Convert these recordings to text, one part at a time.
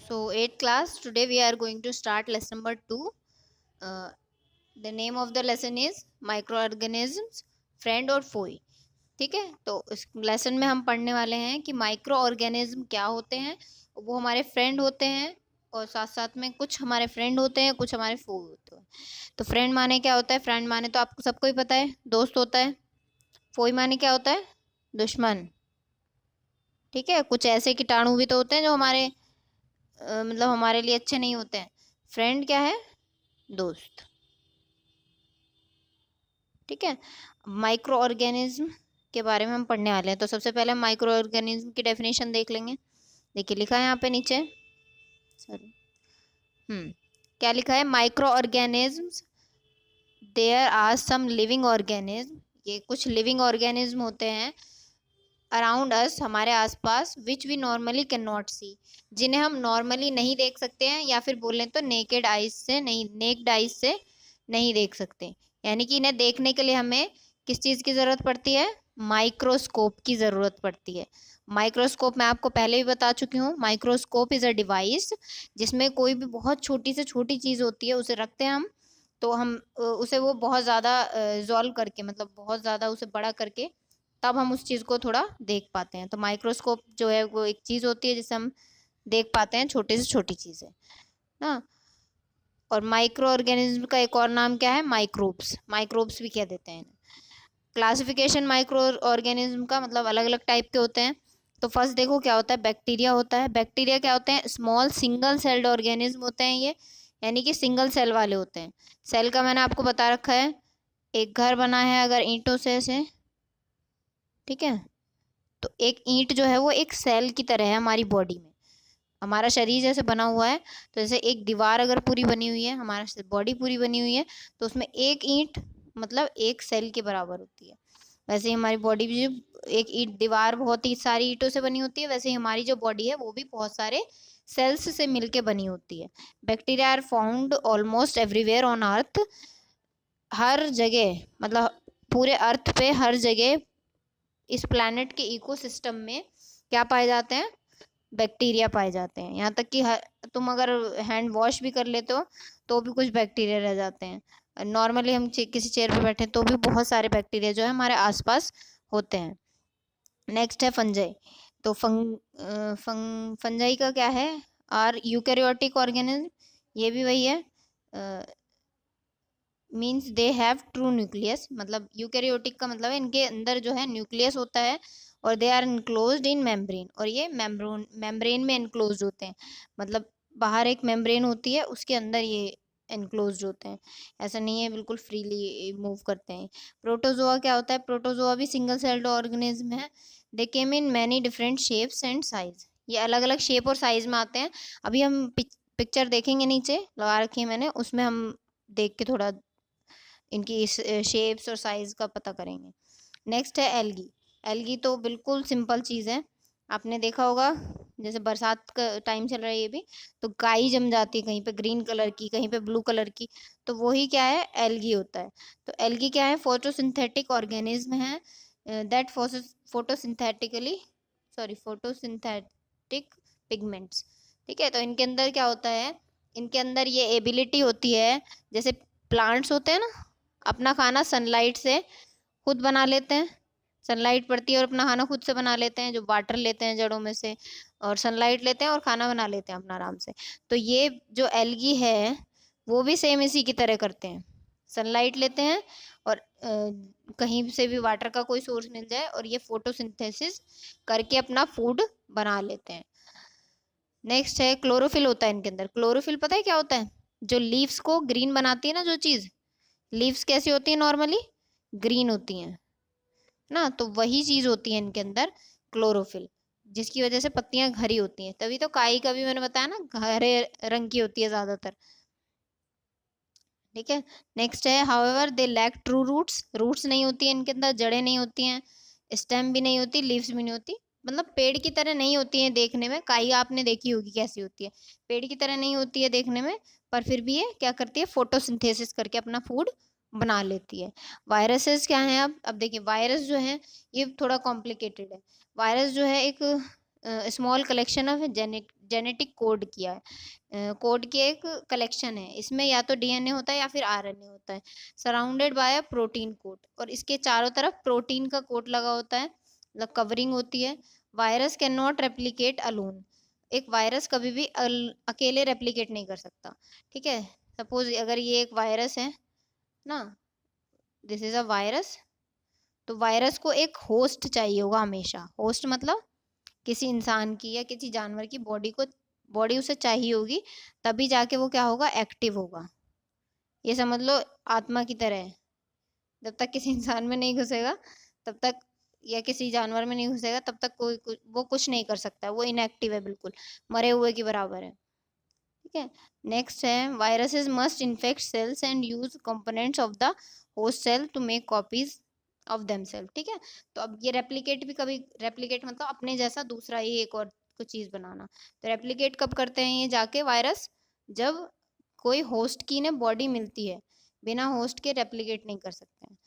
So, 8th class, today we are going to start lesson number 2. The name of the lesson is microorganisms, friend और foe. ठीक है, तो इस lesson में हम पढ़ने वाले हैं कि माइक्रो ऑर्गेनिज्म क्या होते हैं। वो हमारे फ्रेंड होते हैं और साथ साथ में कुछ हमारे फ्रेंड होते हैं, कुछ हमारे फो होते हैं। तो फ्रेंड माने क्या होता है? फ्रेंड माने तो आपको सबको ही पता है, दोस्त होता है। फोई माने क्या होता है? दुश्मन। ठीक है, कुछ ऐसे कीटाणु भी तो होते हैं जो हमारे मतलब हमारे लिए अच्छे नहीं होते हैं। फ्रेंड क्या है? दोस्त। ठीक है, माइक्रो ऑर्गेनिज्म के बारे में हम पढ़ने वाले हैं। तो सबसे पहले माइक्रो ऑर्गेनिज्म की डेफिनेशन देख लेंगे। देखिए लिखा है यहाँ पे नीचे, सॉरी, क्या लिखा है? Micro organisms there are some living organism, ये कुछ लिविंग ऑर्गेनिज्म होते हैं अराउंड अस, हमारे आसपास, which we normally can not see, जिन्हें हम नॉर्मली नहीं देख सकते हैं, या फिर बोलें तो नेकेड आइज से नहीं, नेक्ड आइज से नहीं देख सकते। यानी कि इन्हें देखने के लिए हमें किस चीज़ की ज़रूरत पड़ती है? माइक्रोस्कोप की ज़रूरत पड़ती है। माइक्रोस्कोप मैं आपको पहले भी बता चुकी हूँ। माइक्रोस्कोप इज़ अ डिवाइस जिसमें कोई भी बहुत छोटी से छोटी चीज़ होती है, उसे रखते हैं हम, तो हम उसे वो बहुत ज़्यादा रिजॉल्व करके, मतलब बहुत ज़्यादा उसे बड़ा करके, तब हम उस चीज़ को थोड़ा देख पाते हैं। तो माइक्रोस्कोप जो है वो एक चीज़ होती है जिसे हम देख पाते हैं, छोटी से छोटी चीज़ें ना। और माइक्रो ऑर्गेनिज्म का एक और नाम क्या है? माइक्रोब्स। माइक्रोब्स भी कह देते हैं। क्लासिफिकेशन माइक्रो ऑर्गेनिज्म का मतलब अलग अलग टाइप के होते हैं। तो फर्स्ट देखो क्या होता है? बैक्टीरिया होता है। बैक्टीरिया क्या होते हैं? स्मॉल सिंगल सेल्ड ऑर्गेनिज्म होते हैं ये, यानी कि सिंगल सेल वाले होते हैं। सेल का मैंने आपको बता रखा है, एक घर बना है अगर ईंटों से ऐसे, ठीक है, तो एक ईंट जो है वो एक सेल की तरह है हमारी बॉडी में। हमारा शरीर जैसे बना हुआ है, तो जैसे एक दीवार अगर पूरी बनी हुई है, हमारा बॉडी पूरी बनी हुई है, तो उसमें एक ईंट मतलब एक सेल के बराबर होती है। वैसे ही हमारी बॉडी भी, एक ईंट दीवार बहुत ही सारी ईंटों से बनी होती है, वैसे ही हमारी जो बॉडी है वो भी बहुत सारे सेल्स से मिलके बनी होती है। Bacteria are found almost everywhere on earth, हर जगह, मतलब पूरे अर्थ पे हर जगह इस प्लैनेट के इकोसिस्टम में क्या पाए जाते हैं? बैक्टीरिया पाए जाते हैं। यहाँ तक कि तुम अगर हैंड वॉश भी कर लेते हो तो भी कुछ बैक्टीरिया रह जाते हैं। नॉर्मली हम किसी चेयर पे बैठे तो भी बहुत सारे बैक्टीरिया जो है हमारे आसपास होते हैं। नेक्स्ट है फंजाई। तो फंजाई का क्या है? आर यूकैरियोटिक ऑर्गेनिज्म, ये भी वही है। Means they have true nucleus, मतलब यूकैरियोटिक का मतलब है इनके अंदर जो है न्यूक्लियस होता है, और they are enclosed in membrane, और ये मेम्ब्रेन में इनक्लोज्ड होते हैं। मतलब बाहर एक मेम्ब्रेन होती है, उसके अंदर ये इनक्लोज्ड होते हैं। ऐसा नहीं है बिल्कुल फ्रीली मूव करते हैं। प्रोटोजोआ क्या होता है? प्रोटोजोआ भी सिंगल सेल्ड ऑर्गेनिज्म है। They came in many different shapes and size, ये अलग अलग शेप और साइज में आते हैं। अभी हम पिक्चर देखेंगे, नीचे लगा रखी है मैंने, उसमें हम देख के थोड़ा इनकी शेप्स और साइज का पता करेंगे। नेक्स्ट है एल्गी। एल्गी तो बिल्कुल सिंपल चीज़ है, आपने देखा होगा, जैसे बरसात का टाइम चल रहा है ये भी, तो काई जम जाती है कहीं पे ग्रीन कलर की, कहीं पे ब्लू कलर की, तो वही क्या है? एल्गी होता है। तो एल्गी क्या है? फोटोसिंथेटिक ऑर्गेनिज्म है that photosynthetically, sorry, photosynthetic pigments. ठीक है, तो इनके अंदर क्या होता है? इनके अंदर ये एबिलिटी होती है, जैसे प्लांट्स होते हैं ना, अपना खाना सनलाइट से खुद बना लेते हैं। सनलाइट पड़ती है और अपना खाना खुद से बना लेते हैं, जो वाटर लेते हैं जड़ों में से, और सनलाइट लेते हैं और खाना बना लेते हैं अपना आराम से। तो ये जो एल्गी है वो भी सेम इसी की तरह करते हैं, सनलाइट लेते हैं और कहीं से भी वाटर का कोई सोर्स मिल जाए और ये फोटोसिंथेसिस करके अपना फूड बना लेते हैं। नेक्स्ट है क्लोरोफिल होता है इनके अंदर। क्लोरोफिल पता है क्या होता है? जो लीव्स को ग्रीन बनाती है ना, जो चीज़, लीव्स कैसी होती है? नॉर्मली ग्रीन होती हैं ना, तो वही चीज होती है इनके अंदर, क्लोरोफिल, जिसकी वजह से पत्तियां हरी होती हैं। तभी तो काई का भी मैंने बताया ना, हरे रंग की होती है ज्यादातर। ठीक है, नेक्स्ट है however they lack true roots. Roots नहीं होती है इनके अंदर, जड़ें नहीं होती हैं, स्टेम भी नहीं होती, लीव्स भी नहीं होती, मतलब पेड़ की तरह नहीं होती है देखने में। काई आपने देखी होगी कैसी होती है, पेड़ की तरह नहीं होती है देखने में, पर फिर भी ये क्या करती है? फोटोसिंथेसिस करके अपना फूड बना लेती है। वायरसेस क्या हैं? अब देखिए, वायरस जो है ये थोड़ा कॉम्प्लिकेटेड है। वायरस जो है एक small collection of genetic code किया है, कोड की एक कलेक्शन है। इसमें या तो डीएनए होता है या फिर आरएनए होता है, surrounded by a protein coat, और इसके चारों तरफ प्रोटीन का कोट लगा होता है, मतलब कवरिंग होती है। Virus can not replicate alone, एक वायरस कभी भी अकेले रेप्लिकेट नहीं कर सकता, ठीक है। सपोज अगर ये एक वायरस है ना, दिस इज अ वायरस, तो वायरस को एक होस्ट चाहिए होगा हमेशा। होस्ट मतलब किसी इंसान की या किसी जानवर की बॉडी उसे चाहिए होगी, तभी जाके वो क्या होगा, एक्टिव होगा। ये समझ लो आत्मा की तरह है, जब तक किसी इंसान में नहीं घुसेगा तब तक, या किसी जानवर में नहीं घुसेगा तब तक वो कुछ नहीं कर सकता, वो इनएक्टिव है, बिल्कुल मरे हुए की बराबर है, ठीक है। नेक्स्ट है, viruses must infect cells and use components of the host cell to make copies of themself, ठीक है। तो अब ये रेप्लिकेट भी कभी, रेप्लिकेट मतलब अपने जैसा दूसरा ही एक और कुछ चीज बनाना। तो रेप्लिकेट कब करते हैं ये जाके वायरस, जब कोई होस्ट की ने बॉडी मिलती है, बिना होस्ट के रेप्लिकेट नहीं कर सकते हैं,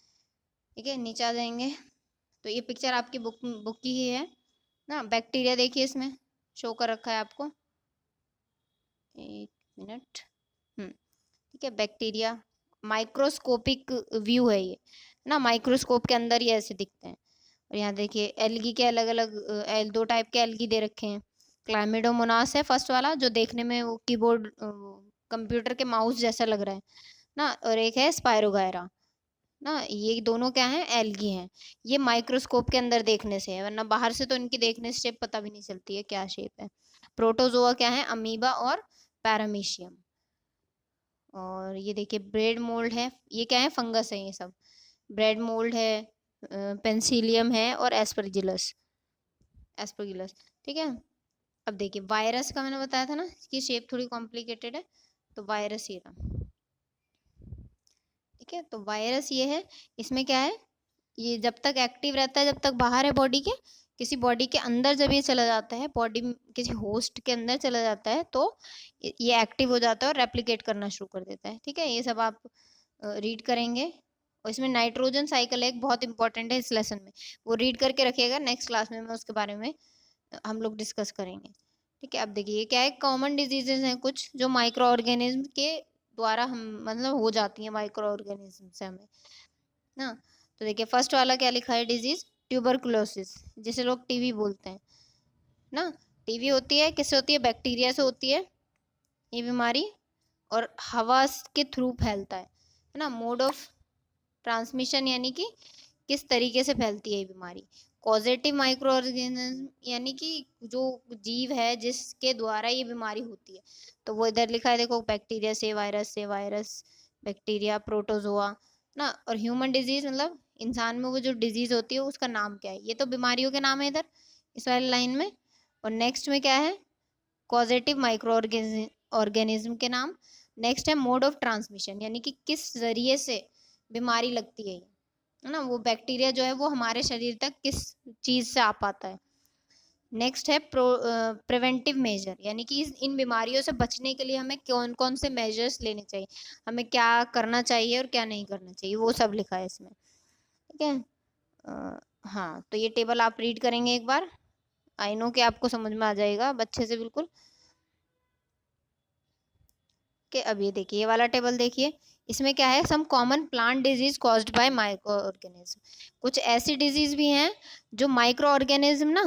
ठीक है। नीचे आ जाएंगे, तो ये पिक्चर आपकी बुक की ही है ना। बैक्टीरिया देखिए इसमें शो कर रखा है आपको, एक मिनट, ठीक है। बैक्टीरिया माइक्रोस्कोपिक व्यू है ये ना, माइक्रोस्कोप के अंदर ये ऐसे दिखते हैं। और यहाँ देखिए एल्गी के अलग अलग, दो टाइप के एल्गी दे रखे हैं। क्लाइमिडोमोनास है फर्स्ट वाला, जो देखने में वो कीबोर्ड कंप्यूटर के माउस जैसा लग रहा है ना, और एक है स्पायरोगायरा ना, ये दोनों क्या हैं, एल्गी हैं। ये माइक्रोस्कोप के अंदर देखने से है, वरना बाहर से तो इनकी देखने से शेप पता भी नहीं चलती है क्या शेप है। प्रोटोजोआ क्या है, अमीबा और पैरामीशियम। और ये देखिए ब्रेड मोल्ड है, ये क्या है, फंगस है ये सब। ब्रेड मोल्ड है, पेंसिलियम है, और एस्परजिलस, एस्परगिलस, ठीक है। अब देखिए वायरस का मैंने बताया था ना, इसकी शेप थोड़ी कॉम्प्लिकेटेड है, तो वायरस ये रहा, ठीक है। तो वायरस ये है, इसमें क्या है, ये जब तक एक्टिव रहता है, जब तक बाहर है बॉडी के, किसी बॉडी के अंदर जब ये चला जाता है, बॉडी किसी होस्ट के अंदर चला जाता है, तो ये एक्टिव हो जाता है और रेप्लिकेट करना शुरू कर देता है, ठीक है। ये सब आप रीड करेंगे। और इसमें नाइट्रोजन साइकिल एक बहुत इंपॉर्टेंट है इस लेसन में, वो रीड करके रखिएगा, नेक्स्ट क्लास में मैं उसके बारे में हम लोग डिस्कस करेंगे, ठीक है। अब देखिए क्या है, कॉमन डिजीजेज हैं कुछ जो माइक्रो ऑर्गेनिज्म के द्वारा हम मतलब हो जाती हैं माइक्रो ऑर्गेनिज्म से हमें ना। तो देखिए फर्स्ट वाला क्या लिखा है, डिजीज ट्यूबरकुलोसिस, जिसे लोग टीबी बोलते हैं ना। टीबी होती है, किससे होती है, बैक्टीरिया से होती है ये बीमारी, और हवा के थ्रू फैलता है ना। मोड ऑफ ट्रांसमिशन यानी कि किस तरीके से फैलती है ये बीमारी। पॉजिटिव माइक्रो ऑर्गेनिज्म यानी कि जो जीव है जिसके द्वारा ये बीमारी होती है, तो वो इधर लिखा है देखो, बैक्टीरिया से वायरस, बैक्टीरिया, प्रोटोजोआ ना। और ह्यूमन डिजीज मतलब इंसान में वो जो डिजीज होती है उसका नाम क्या है, ये तो बीमारियों के नाम है इधर इस वाली लाइन में। और नेक्स्ट में क्या है, कॉजेटिव माइक्रो ऑर्गेनिज्म के नाम। नेक्स्ट है मोड ऑफ ट्रांसमिशन, यानी कि किस जरिए से बीमारी लगती है ना, वो बैक्टीरिया जो है वो हमारे शरीर तक किस चीज से आ पाता है। नेक्स्ट है प्रिवेंटिव मेजर, यानी कि इन बीमारियों से बचने के लिए हमें कौन कौन से मेजर्स लेने चाहिए, हमें क्या करना चाहिए और क्या नहीं करना चाहिए, वो सब लिखा है इसमें, ठीक है। हाँ, तो ये टेबल आप रीड करेंगे एक बार, आई नो कि आपको समझ में आ जाएगा अच्छे से बिल्कुल, कि अब ये देखिए ये वाला टेबल देखिए, इसमें क्या है, some common plant disease caused by micro organism. कुछ ऐसी डिजीज भी हैं जो माइक्रो ऑर्गेनिज्म ना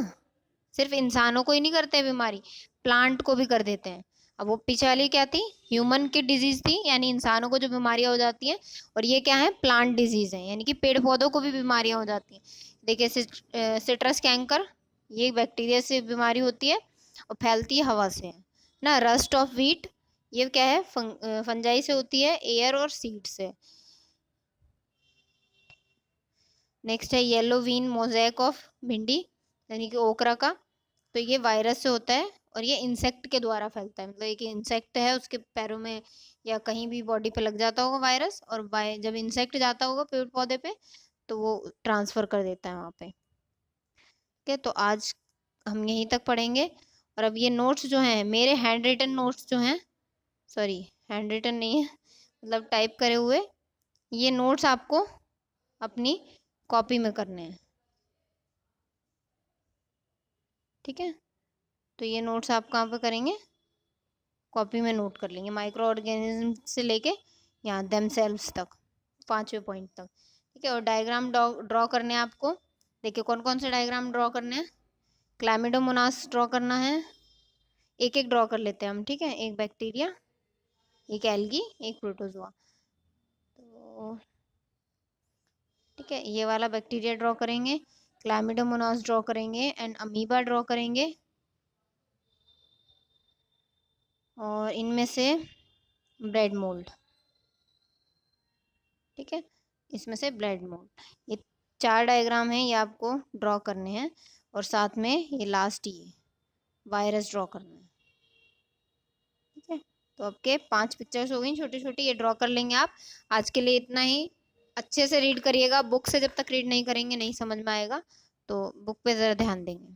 सिर्फ इंसानों को ही नहीं करते बीमारी, प्लांट को भी कर देते हैं। अब वो पीछे वाली क्या थी, ह्यूमन की डिजीज थी, यानी इंसानों को जो बीमारियां हो जाती हैं, और ये क्या है, प्लांट डिजीज है, यानी कि पेड़ पौधों को भी बीमारियां हो जाती हैं। देखिए सिट्रस कैंकर, ये बैक्टीरिया से बीमारी होती है और फैलती है हवा से ना। रस्ट ऑफ व्हीट, ये क्या है, फंजाई से होती है, एयर और सीड से। नेक्स्ट है येलो वीन मोज़ेक ऑफ भिंडी, यानी कि ओकरा का, तो ये वायरस से होता है और ये इंसेक्ट के द्वारा फैलता है, मतलब एक इंसेक्ट है उसके पैरों में या कहीं भी बॉडी पे लग जाता होगा वायरस, और जब इंसेक्ट जाता होगा पेड़ पौधे पे तो वो ट्रांसफर कर देता है वहाँ पे, ठीक है। तो आज हम यहीं तक पढ़ेंगे। और अब ये नोट्स जो हैं मेरे हैंड रिटन नोट्स जो हैं, सॉरी हैंड रिटन नहीं है, मतलब टाइप करे हुए, ये नोट्स आपको अपनी कॉपी में करने हैं, ठीक है। तो ये नोट्स आप कहाँ पे करेंगे, कॉपी में नोट कर लेंगे, माइक्रो ऑर्गेनिज्म से लेके यहाँ देमसेल्व्स तक, 5वें पॉइंट तक। ठीक है, और डायग्राम ड्रॉ करने हैं आपको। देखिए कौन कौन से डायग्राम ड्रॉ करने हैं। क्लैमिडोमोनास ड्रॉ करना है, एक एक ड्रॉ कर लेते हैं हम। ठीक है, एक बैक्टीरिया, एक एल्गी, एक प्रोटोजोआ। तो ठीक है, ये वाला बैक्टीरिया ड्रॉ करेंगे, क्लैमिडोमोनास ड्रॉ करेंगे एंड अमीबा ड्रॉ करेंगे, और इनमें से ब्रेड मोल्ड। ठीक है, इसमें से ब्रेड मोल्ड। ये 4 डायग्राम हैं, ये आपको ड्रॉ करने हैं, और साथ में ये लास्ट ये वायरस ड्रॉ करना है। ठीक है, तो आपके 5 पिक्चर्स हो गई छोटी छोटी, ये ड्रॉ कर लेंगे आप। आज के लिए इतना ही। अच्छे से रीड करिएगा, बुक से जब तक रीड नहीं करेंगे नहीं समझ में आएगा, तो बुक पे ज़रा ध्यान देंगे।